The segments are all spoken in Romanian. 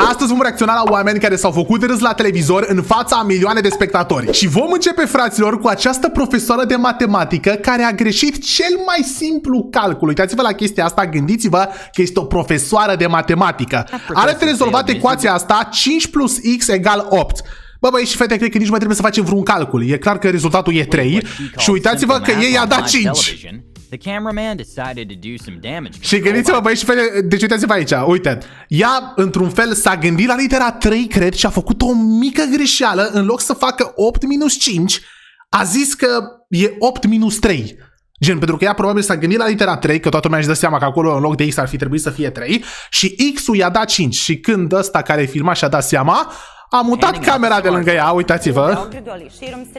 Astăzi vom reacționa la oameni care s-au făcut râs la televizor în fața a milioane de spectatori. Și vom începe, fraților, cu această profesoară de matematică care a greșit cel mai simplu calcul. Uitați-vă la chestia asta, gândiți-vă că este o profesoară de matematică. Are de rezolvat ecuația asta, 5 plus x egal 8. Bă, băi și fete, cred că nici nu mai trebuie să facem vreun calcul. E clar că rezultatul e 3 și uitați-vă că ei a dat 5. Și gândiți-vă, băi și fete, deci uitați-vă aici, uite. Ea, într-un fel, s-a gândit la litera 3, cred, și a făcut o mică greșeală. În loc să facă 8 minus 5, a zis că e 8 minus 3. Gen, pentru că ea probabil s-a gândit la litera 3, că toată lumea își dă seama că acolo în loc de x ar fi trebuit să fie 3, și x-ul i-a dat 5. Și când ăsta care filma și-a dat seama, a mutat camera de lângă ea, uitați-vă.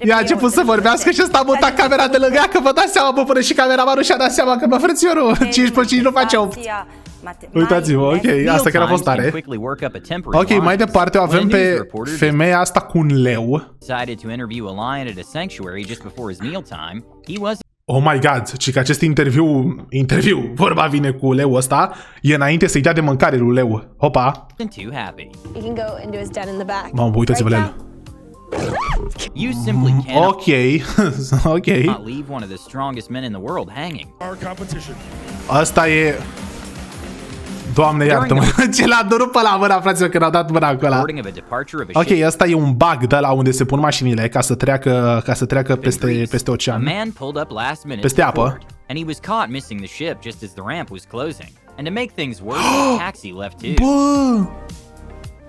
Ea a început să vorbească și ăsta a mutat camera de lângă ea, că vă dați seama, bă, până și cameramanul și-a dat seama că, bă, frățiorul, 5 plus 5 nu face 8. Uitați-vă, ok, asta chiar a fost tare. Ok, mai departe o avem pe femeia asta cu un leu. Oh my god, ci că acest interviu, vorba vine cu leu ăsta, e înainte să-i dea de mâncare lui leu. Hopa. Mamă, uitați-vă la el. Ok, ok. Asta e... Doamne iartă-mă, ce l-a durut pe la mâna, fraților, când a dat mâna acolo. Ok, asta e un bug de la unde se pun mașinile ca să treacă peste ocean. Peste apă.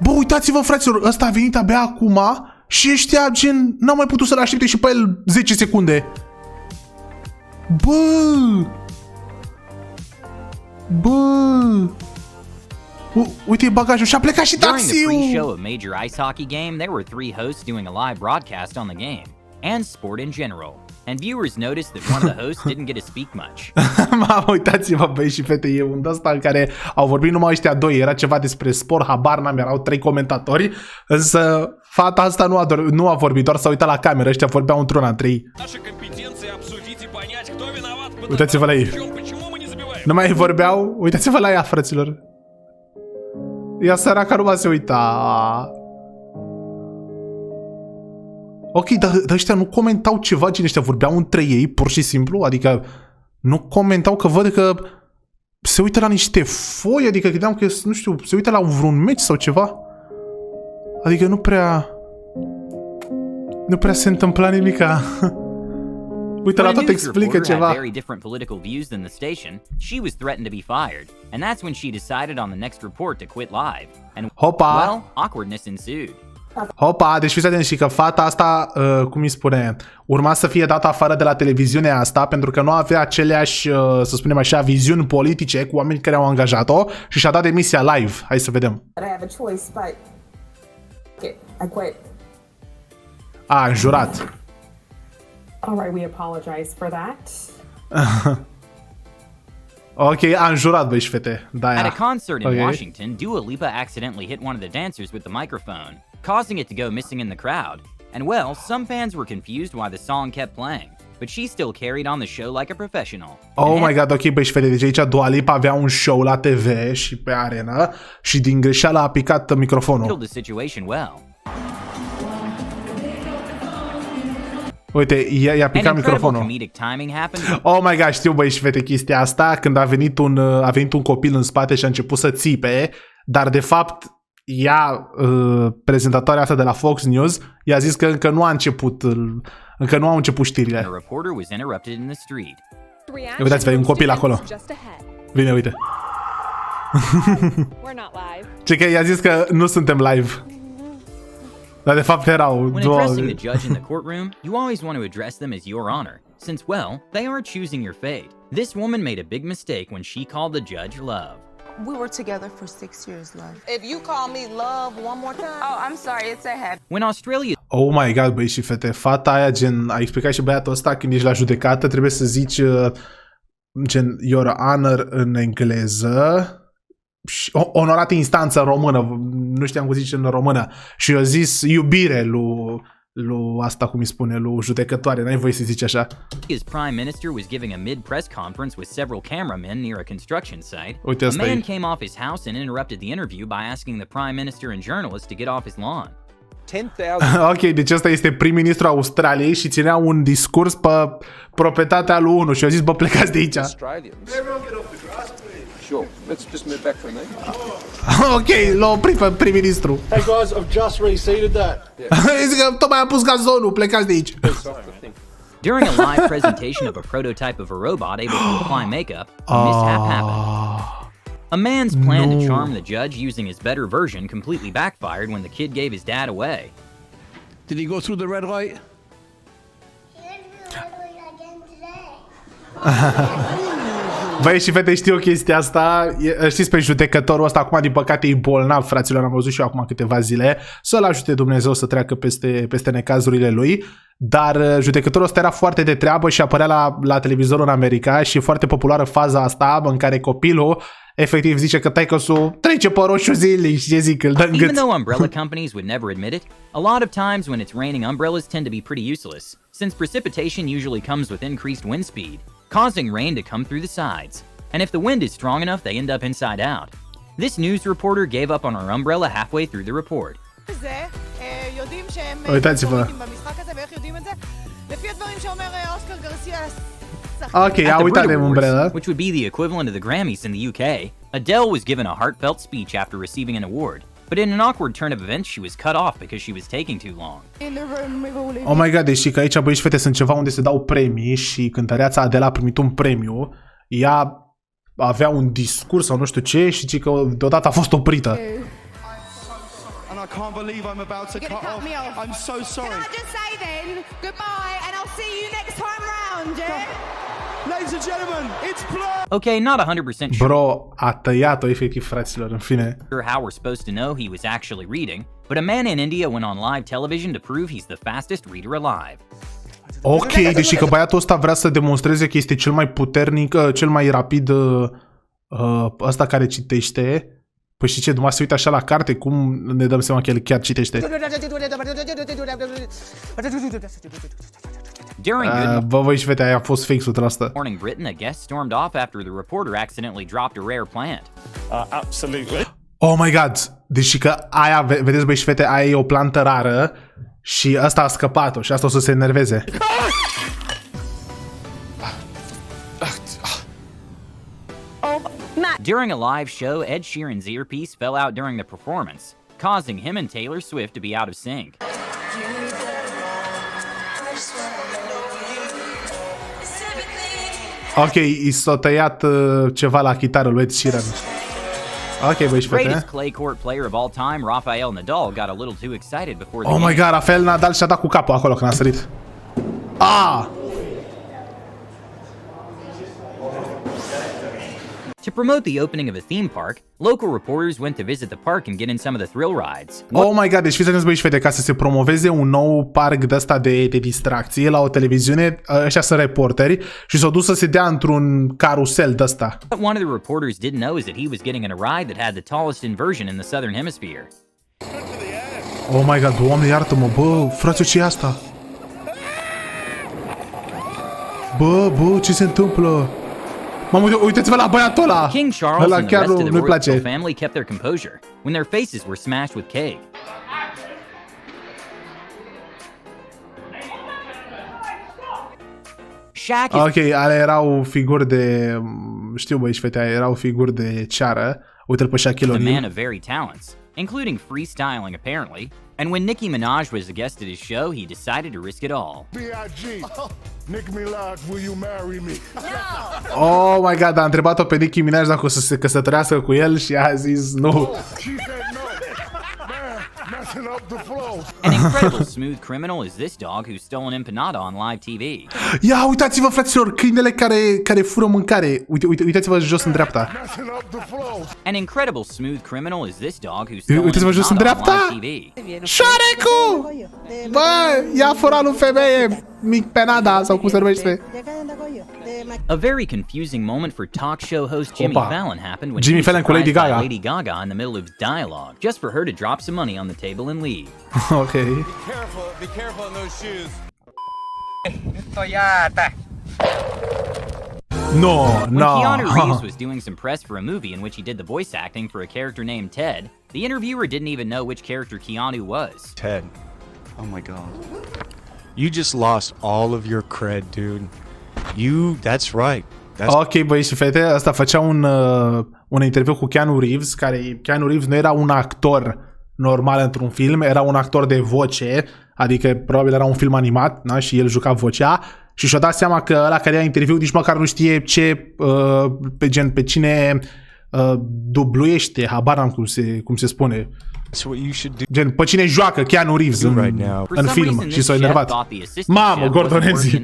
Bă, uitați-vă, fraților, ăsta a venit abia acum și ăștia, gen, n-au mai putut să-l aștepte și pe el 10 secunde. Bă! Uite, e bagajul și a plecat și taxiul! During the pre-show of major ice hockey game, there were 3 hosts doing a live broadcast on the game and sport in general. And viewers noticed that one of the hosts didn't get to speak much. Mamă, uitați-vă, băi și fete, e un ăsta în care au vorbit numai ăștia doi, era ceva despre sport, habar n-am, erau 3 comentatori, însă fata asta nu a vorbit, doar s-a uitat la cameră, ăștia vorbeau într-una între ei. Uitați-vă la ei. Nu mai vorbeau? Uitați-vă la ea, fraților. Ea săraca nu se uita. Ok, dar ăștia nu comentau ceva, gen ăștia vorbeau între ei, pur și simplu, adică nu comentau, că văd că se uită la niște foi, adică credeam că, nu știu, se uită la vreun meci sau ceva. Adică nu prea se întâmpla nimica. Uite, la tot explică ceva. Hopa! Hopa, deci fiți atenți și că fata asta, cum îi spune, urma să fie dată afară de la televiziunea asta pentru că nu avea aceleași, să spunem așa, viziuni politice cu oameni care au angajat-o și și-a dat demisia live. Hai să vedem. A înjurat. Alright, we apologize for that. Ok, a înjurat, băi și fete. Da, at a concert in Washington, Dua Lipa accidentally hit one of the dancers with the microphone, causing it to go missing in the crowd. And well, some fans were confused why the song kept playing, but she still carried on the show like a professional. Oh my god, ok, băi și fete, deci aici Dua Lipa avea un show la TV și pe arenă și din greșeală a picat microfonul. Uite, i-a picat microfonul. Oh my god, știu, băi și fete, chestia asta, când a venit un copil în spate și a început să țipe, dar de fapt ea, prezentatoarea asta de la Fox News, i-a zis că încă nu au început știrile. Uitați-vă, e un copil acolo. Vine, uite. Ce că i-a zis că nu suntem live. Dar de fapt erau. When addressing the judge in the courtroom, you always want to address them as your honor, since, well, they are choosing your fate. This woman made a big mistake when she called the judge love. We were together for 6 years, love. If you call me love one more time. Oh, I'm sorry, it's a habit. When Australia... Oh my god, băi și fete, fata aia, gen, a explicat și băiatul ăsta, când ești la judecată, trebuie să zici, gen, your honor în engleză. Onorată instanță în română, nu știam cum zice în română. Și eu zis iubire lui lui asta, cum îi spune, lui judecătoare, n-ai voie să zici așa. His prime minister was giving a mid-press conference with several cameramen near a construction site. Uite, A asta man e. came off his house and interrupted the interview by asking the prime minister and journalists to get off his lawn. 10,000 Ok, deci ăsta este prim-ministru Australiei și ținea un discurs pe proprietatea lui 1 și a zis, bă, plecați de aici. Australians. Sure, let's just move back from there. Ok, l-a oprit pe prim-ministru. Hey guys, I've just reseated that. Zic că tocmai am pus gazonul, plecați de aici. During a live presentation of a prototype of a robot able to apply makeup, a mishap happened. A man's plan to charm the judge using his better version completely backfired when the kid gave his dad away. Did he go through the red light? Băi și fete, știu chestia asta. Știți pe judecătorul ăsta, acum din păcate e bolnav, fraților, am văzut și eu acum câteva zile. Să-l ajute Dumnezeu să treacă peste necazurile lui. Dar judecătorul ăsta era foarte de treabă și apărea la televizor în America și e foarte populară faza asta în care copilul efectiv zice că taică-sul trece pe roșu zilnic și ce zic, îl dă în Even gât. though umbrella companies would never admit it, a lot of times when it's raining, umbrellas tend to be pretty useless, since precipitation usually comes with increased wind speed, causing rain to come through the sides. And if the wind is strong enough, they end up inside out. This news reporter gave up on our umbrella halfway through the report. יודעים שהם Uitați-vă. במשחק הזה, ואיך יודעים את זה? לפי הדברים שאומר אוסקר גרסיה. Ok, At a the uitat Brit de Awards, umbrelă. which would be the equivalent of the Grammys in the UK, Adele was given a heartfelt speech after receiving an award. But in an awkward turn of events, she was cut off because she was taking too long. Oh my god, deci că aici, băi și fete, sunt ceva unde se dau premii și cântăreața Adele a primit un premiu. Ea avea un discurs sau nu știu ce și zice că deodată a fost oprită. And I can't believe I'm about to cut off. I'm so sorry. Can I just say then, goodbye, and I'll see you next time round, yeah? Ladies and gentlemen, it's blood. Okay, not 100% sure Bro, a tăiat-o efectiv, fraților, în fine. how we're supposed to know he was actually reading, but a man in India went on live television to prove he's the fastest reader alive. Ok, deși că băiatul ăsta vrea să demonstreze că este cel mai puternic, cel mai rapid ăsta care citește. Păi și ce, numai se uită așa la carte, cum ne dăm seama că el chiar citește? During Good Bă, voi și fete, aia a fost fake 100%. Morning Britain, a guest stormed off after the reporter accidentally dropped a rare plant. Absolutely. Oh my god! Deci că aia, vedeți băi și fete, aia e o plantă rară și ăsta a scăpat-o și asta o să se enerveze. During a live show, Ed Sheeran's earpiece fell out during the performance, causing him and Taylor Swift to be out of sync. Ok, i s-a tăiat ceva la chitară lui Ed Sheeran. Ok, băi și Greatest fete. clay court player of all time, Rafael Nadal, got a little too excited before the Oh my game. god, Rafael Nadal și-a dat cu capul acolo când a sărit. Ah! To promote the opening of a theme park, local reporters went to visit the park and get in some of the thrill rides. Oh my god, deci fiți atenți băi și fete, ca să se promoveze un nou parc de ăsta de distracție la o televiziune, ăștia sunt reporteri și s-au dus să se dea într-un carusel de ăsta. What one of the reporters didn't know is that he was getting in a ride that had the tallest inversion in the southern hemisphere. Oh my god, Doamne iartă-mă, bă, frate, ce e asta? Bă, ce se întâmplă? Mamă, uitați-vă la băiatul ăla! King Charles Ăla and the chiar rest of the nu-i royal place. family kept their composure when their faces were smashed with cake. Shaq is Ok, alea erau figuri de... Știu băi și fete, erau figuri de ceară. Uite-l pe Shaquille a man O'Neal. of varied talents, including freestyling apparently, and when Nicki Minaj was a guest at his show, he decided to risk it all. B.I.G. Nicki Minaj, will you marry me? Oh my god, a întrebat-o pe Nicki Minaj dacă o să se căsătorească cu el și a zis nu. She said no. Man, messing up the flow. An incredible smooth criminal is this dog who stole an empanada on live TV. Ia, uitați-vă, fraților, câinele care fură mâncare. Uitați-vă jos în dreapta. Messing up the flow. An incredible smooth criminal is this dog who stole an Uitați-vă jos în empanada on dreapta. live TV. Șoarecu! Bă, ia fura lui femeie, mic penada, sau cum se numește. A very confusing moment for talk show host Jimmy Opa. Fallon happened when Jimmy he was Fallon cu Lady surprised by Gaga. Lady Gaga in the middle of his dialogue, just for her to drop some money on the table and leave. Ok. Be careful in those shoes. No, When no. Keanu Reeves was doing some press for a movie in which he did the voice acting for a character named Ted, the interviewer didn't even know which character Keanu was. Ted. Oh my god. You just lost all of your cred, dude. That's right. Ok, băi și fete, ăsta făcea un interviu cu Keanu Reeves, care Keanu Reeves nu era un actor normal într-un film, era un actor de voce, adică probabil era un film animat, na? Și el juca vocea și și-a dat seama că ăla care ia interviu nici măcar nu știe pe cine dubluiește, habar n-am cum se spune. Gen, pe cine joacă Keanu Reeves în film și s-a enervat. Mamă, Gordon Ramsay.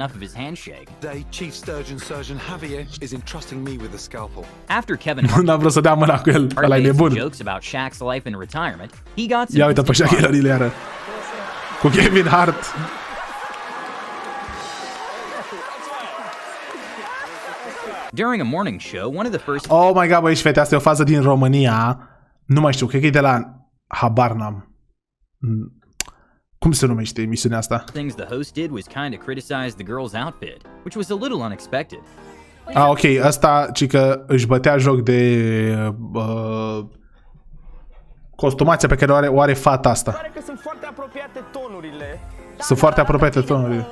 After Kevin N-a vrut să dea mâna cu el, ăla e nebun. jokes about Shaq's life in retirement, he got some Ia uite pe Shaq iară. Cu Kevin Hart. During a morning show, one of the first Oh my god, băi și fete, asta e o fază din România. Nu mai știu, cred că e de la habar n-am. Cum se numește emisiunea asta? things the host did was kind of criticize the girl's outfit, which was a little unexpected. Ah, ok, asta ci că își bătea joc de costumația pe care o are fata asta. Pare că sunt foarte apropiate tonurile. Sunt foarte apropiate tonurile.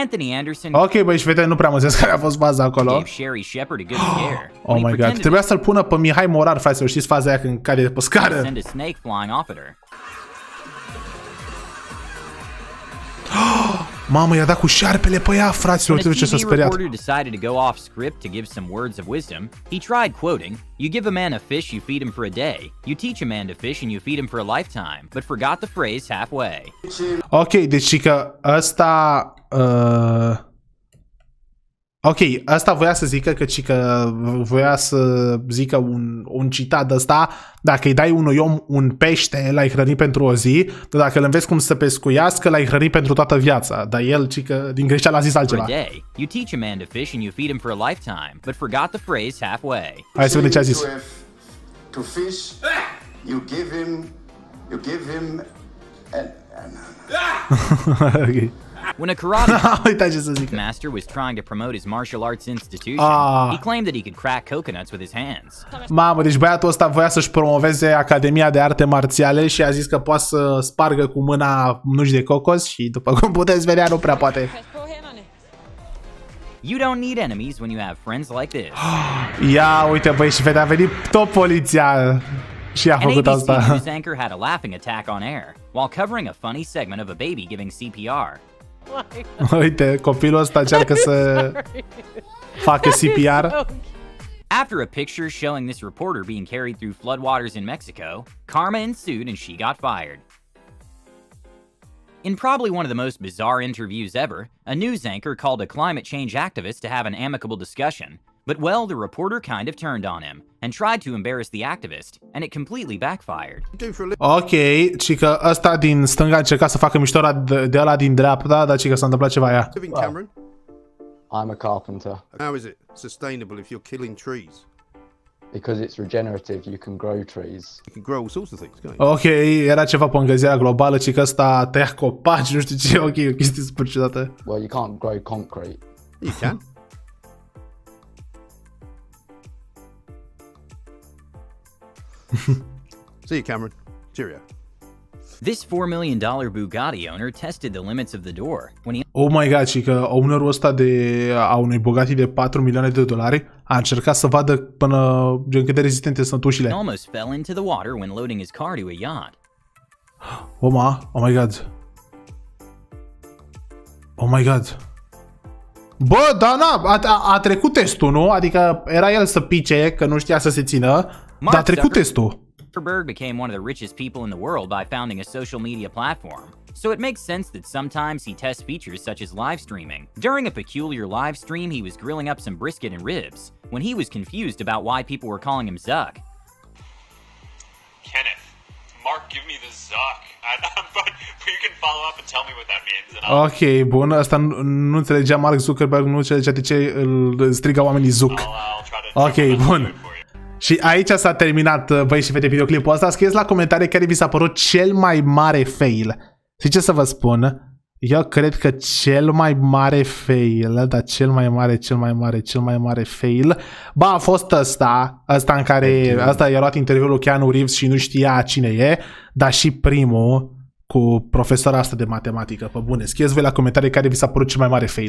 Anthony Anderson Ok, băi și fete, nu prea mă înțeles care a fost faza acolo. gave Sherry Shepherd a good scare. Oh my god, trebuia să-l pună pe Mihai Morar, fraților, știți faza aia când cade de pe scară? Send a snake flying off at her. Mamă, i-a dat cu șarpele pe ea, fraților, When a uite ce s-a TV speriat. reporter decided to go off script to give some words of wisdom, he tried quoting, "You give a man a fish, you feed him for a day. You teach a man to fish and you feed him for a lifetime," but forgot the phrase halfway. Ok, deci că ăsta... Ok, ăsta voia să zică că voia să zică un citat de ăsta, dacă îi dai unui om un pește, l-ai hrănit pentru o zi, dar dacă îl înveți cum să pescuiască, l-ai hrănit pentru toată viața. Dar el, cică, din greșeală a zis For altceva. a day, you teach a man to fish and you feed him for a lifetime, but forgot the phrase halfway. Hai să vedem ce a zis. To fish, you give him Ok. When a karate Uite ce să zic. master was trying to promote his martial arts institution, he claimed that he could crack coconuts with his hands. Mamă, deci băiatul ăsta voia să-și promoveze Academia de Arte Marțiale și a zis că poate să spargă cu mâna nuci de cocos și după cum puteți vedea nu prea poate. You don't need enemies when you have friends like this. Ia uite băi și vedea, a venit tot poliția și a An făcut ABC asta. news anchor had a laughing attack on air while covering a funny segment of a baby giving CPR. Uite, copilul ăsta încearcă să facă CPR. After a picture showing this reporter being carried through floodwaters in Mexico, karma ensued and she got fired. In probably one of the most bizarre interviews ever, a news anchor called a climate change activist to have an amicable discussion. But well, the reporter kind of turned on him and tried to embarrass the activist, and it completely backfired. Ok, ci că ăsta din stânga încerca să facă mișto de ăla din dreapta, dar ci că s-a întâmplat ceva aia. Cameron? I'm a carpenter. How is it sustainable if you're killing trees? Because it's regenerative, you can grow trees. You can grow all sorts of things, can't you? Ok, era ceva pe încălzirea globală, ci că ăsta tăia copaci, nu știu ce, ok, o chestie super ciudată. Well, you can't grow concrete. You can. See you, Cameron. Cheerio. This $4 million Bugatti owner tested the limits of the door when he Oh my god, și că ownerul ăsta a unui Bugatti de 4 milioane de dolari a încercat să vadă până gen cât de rezistente sunt ușile. almost fell into the water when loading his car to a yacht. Oh my god. Oh my god. Bă, da, na, a trecut testul, nu? Adică era el să pice, că nu știa să se țină, dar a trecut testul. Zuckerberg became one of the richest people in the world by founding a social media platform. So it makes sense that sometimes he tests features such as live streaming. During a peculiar live stream, he was grilling up some brisket and ribs when he was confused about why people were calling him Zuck. Kenneth, Mark, give me the zuck. But you can follow up and tell me what that means. And I'll... Ok, bun, asta nu înțelegea Mark Zuckerberg, nu înțelegea de ce îl strigă oamenii Zuc. Ok, bun. Și aici s-a terminat, băi și fete, videoclipul ăsta. Scrieți la comentarii care vi s-a părut cel mai mare fail. Și ce să vă spun? Eu cred că cel mai mare fail, dar cel mai mare fail, a fost ăsta în care, ăsta i-a luat interviul lui Keanu Reeves și nu știa cine e, dar și primul cu profesora asta de matematică, pe bune. Scrieți voi la comentarii care vi s-a părut cel mai mare fail.